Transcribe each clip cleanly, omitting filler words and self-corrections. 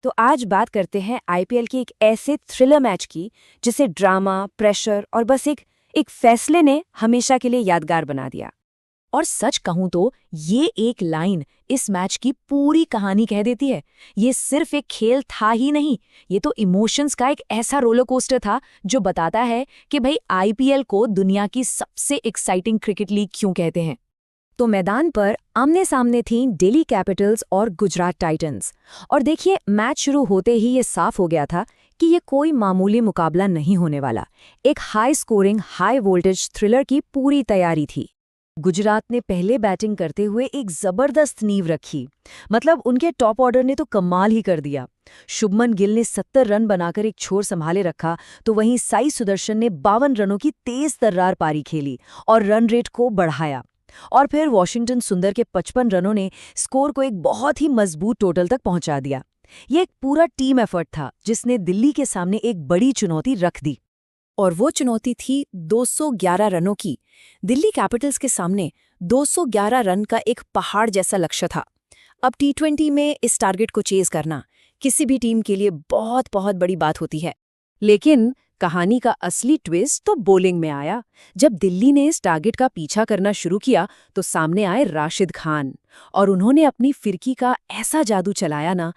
तो आज बात करते हैं आईपीएल के एक ऐसे थ्रिलर मैच की जिसे ड्रामा, प्रेशर और बस एक फैसले ने हमेशा के लिए यादगार बना दिया। और सच कहूं तो ये एक लाइन इस मैच की पूरी कहानी कह देती है। ये सिर्फ एक खेल था ही नहीं, ये तो इमोशंस का एक ऐसा रोलर कोस्टर था जो बताता है कि भाई आईपीएल को दुनिया की सबसे एक्साइटिंग क्रिकेट लीग क्यों कहते हैं। तो मैदान पर आमने सामने थीं दिल्ली कैपिटल्स और गुजरात टाइटंस। और देखिए, मैच शुरू होते ही ये साफ हो गया था कि ये कोई मामूली मुकाबला नहीं होने वाला। एक high scoring, high voltage thriller की पूरी तैयारी थी। गुजरात ने पहले बैटिंग करते हुए एक जबरदस्त नींव रखी। मतलब उनके टॉप ऑर्डर ने तो कमाल ही कर दिया। शुभमन गिल ने 70 रन बनाकर एक छोर संभाले रखा, तो वहीं साई सुदर्शन ने 52 रनों की तेज तर्रार पारी खेली और रन रेट को बढ़ाया। और फिर वॉशिंगटन सुंदर के 55 रनों ने स्कोर को एक बहुत ही मजबूत टोटल तक पहुंचा दिया। ये एक पूरा टीम एफर्ट था जिसने दिल्ली के सामने एक बड़ी चुनौती रख दी। और वो चुनौती थी 211 रनों की। दिल्ली कैपिटल्स के सामने 211 रन का एक पहाड़ जैसा लक्ष्य था। अब टी20 में इस टारगेट को चेज करना किसी भी टीम के लिए बहुत बहुत बड़ी बात होती है। लेकिन कहानी का असली ट्विस्ट तो बॉलिंग में आया। जब दिल्ली ने इस टारगेट का पीछा करना शुरू किया तो सामने आए राशिद खान, और उन्होंने अपनी फिरकी का ऐसा जादू चलाया ना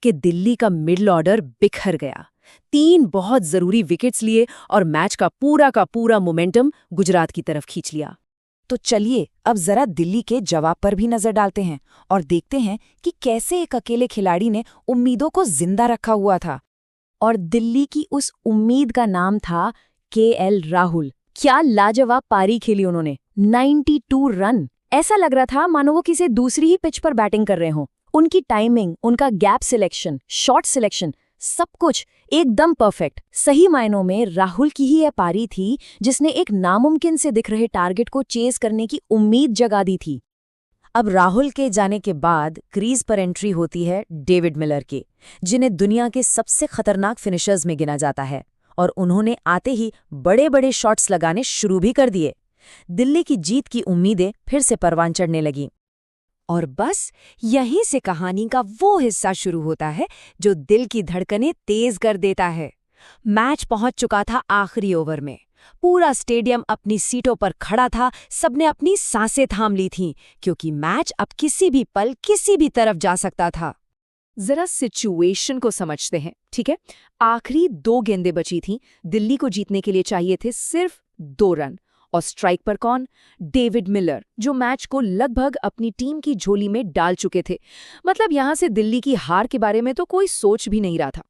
कि दिल्ली का मिडल ऑर्डर बिखर गया। 3 बहुत जरूरी विकेट्स लिए और मैच का पूरा मोमेंटम गुजरात की तरफ खींच लिया। तो चलिए अब जरा दिल्ली के जवाब पर भी नजर डालते हैं और देखते हैं कि कैसे एक अकेले खिलाड़ी ने उम्मीदों को जिंदा रखा हुआ था। और दिल्ली की उस उम्मीद का नाम था केएल राहुल। क्या लाजवाब पारी खेली उन्होंने, 92 रन। ऐसा लग रहा था मानो वो किसी दूसरी ही पिच पर बैटिंग कर रहे हों। उनकी टाइमिंग, उनका गैप सिलेक्शन, शॉट सिलेक्शन, सब कुछ एकदम परफेक्ट। सही मायनों में राहुल की ही यह पारी थी जिसने एक नामुमकिन से दिख रहे टारगेट को चेज करने की उम्मीद जगा दी थी। अब राहुल के जाने के बाद क्रीज पर एंट्री होती है डेविड मिलर की, जिन्हें दुनिया के सबसे खतरनाक फिनिशर्स में गिना जाता है। और उन्होंने आते ही बड़े बड़े शॉट्स लगाने शुरू भी कर दिए। दिल्ली की जीत की उम्मीदें फिर से परवान चढ़ने लगीं। और बस यहीं से कहानी का वो हिस्सा शुरू होता है जो दिल की धड़कनें तेज कर देता है। मैच पहुंच चुका था आखिरी ओवर में। पूरा स्टेडियम अपनी सीटों पर खड़ा था, सबने अपनी सांसें थाम ली थीं, क्योंकि मैच अब किसी भी पल किसी भी तरफ जा सकता था। जरा सिचुएशन को समझते हैं, ठीक है? आखिरी 2 गेंदें बची थीं। दिल्ली को जीतने के लिए चाहिए थे सिर्फ 2 रन। और स्ट्राइक पर कौन? डेविड मिलर, जो मैच को लगभग अपनी टीम की झोली में डाल चुके थे। मतलब यहां से दिल्ली की हार के बारे में तो कोई सोच भी नहीं रहा था।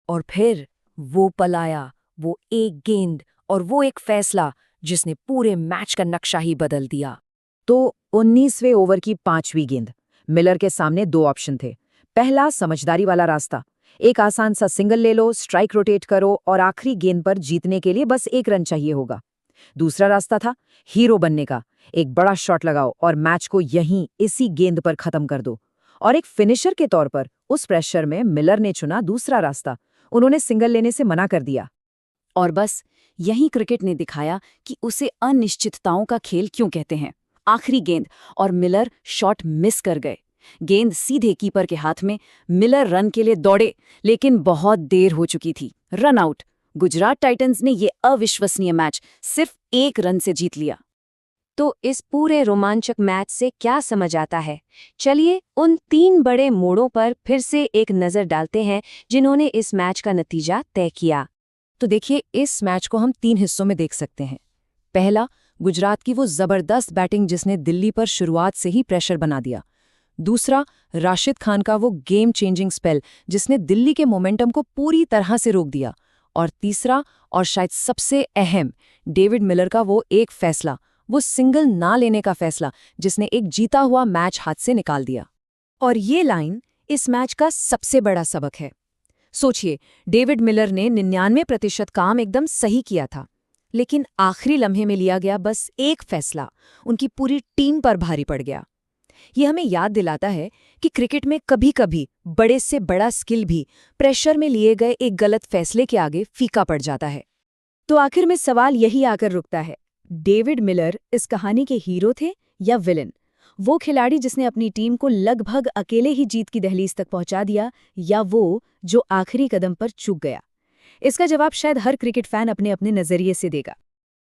और फिर वो पल आया, वो एक गेंद और वो एक फैसला जिसने पूरे मैच का नक्शा ही बदल दिया। तो 19वें ओवर की 5वीं गेंद। मिलर के सामने 2 ऑप्शन थे। पहला, समझदारी वाला रास्ता, एक आसान सा सिंगल ले लो, स्ट्राइक रोटेट करो और आखिरी गेंद पर जीतने के लिए बस 1 रन चाहिए होगा। दूसरा रास्ता था हीरो बनने का, एक बड़ा शॉट लगाओ और मैच को यहीं इसी गेंद पर खत्म कर दो। और एक फिनिशर के तौर पर उस प्रेशर में मिलर ने चुना दूसरा रास्ता। उन्होंने सिंगल लेने से मना कर दिया। और बस यही क्रिकेट ने दिखाया कि उसे अनिश्चितताओं का खेल क्यों कहते हैं। आखिरी गेंद और मिलर शॉट मिस कर गए। गेंद सीधे कीपर के हाथ में। मिलर रन के लिए दौड़े, लेकिन बहुत देर हो चुकी थी। Run out. गुजरात टाइटंस ने ये अविश्वसनीय मैच सिर्फ 1 रन से जीत लिया। तो इस पूरे रोमांचक मैच से क्या समझ आता है? चलिए उन 3 बड़े मोड़ों पर फिर से एक नजर डालते हैं जिन्होंने इस मैच का नतीजा तय किया। तो देखिए, इस मैच को हम 3 हिस्सों में देख सकते हैं। पहला, गुजरात की वो जबरदस्त बैटिंग जिसने दिल्ली पर शुरुआत से ही प्रेशर बना दिया। दूसरा, राशिद खान का वो गेम चेंजिंग स्पेल जिसने दिल्ली के मोमेंटम को पूरी तरह से रोक दिया। और तीसरा, और शायद सबसे अहम, डेविड मिलर का वो एक फैसला, वो सिंगल ना लेने का फैसला जिसने एक जीता हुआ मैच हाथ से निकाल दिया। और ये लाइन इस मैच का सबसे बड़ा सबक है। सोचिए, डेविड मिलर ने 99% काम एकदम सही किया था, लेकिन आखिरी लम्हे में लिया गया बस एक फैसला उनकी पूरी टीम पर भारी पड़ गया। ये हमें याद दिलाता है कि क्रिकेट में कभी-कभी बड़े से बड़ा स्किल भी प्रेशर में लिए गए एक गलत फैसले के आगे फीका पड़ जाता है। तो आखिर में सवाल यही आकर रुकता है, डेविड मिलर इस कहानी के हीरो थे या विलेन? वो खिलाड़ी जिसने अपनी टीम को लगभग अकेले ही जीत की दहलीज तक पहुंचा दिया, या वो जो आखिरी कदम पर चूक गया? इसका जवाब शायद हर क्रिकेट फैन अपने अपने नजरिए से देगा।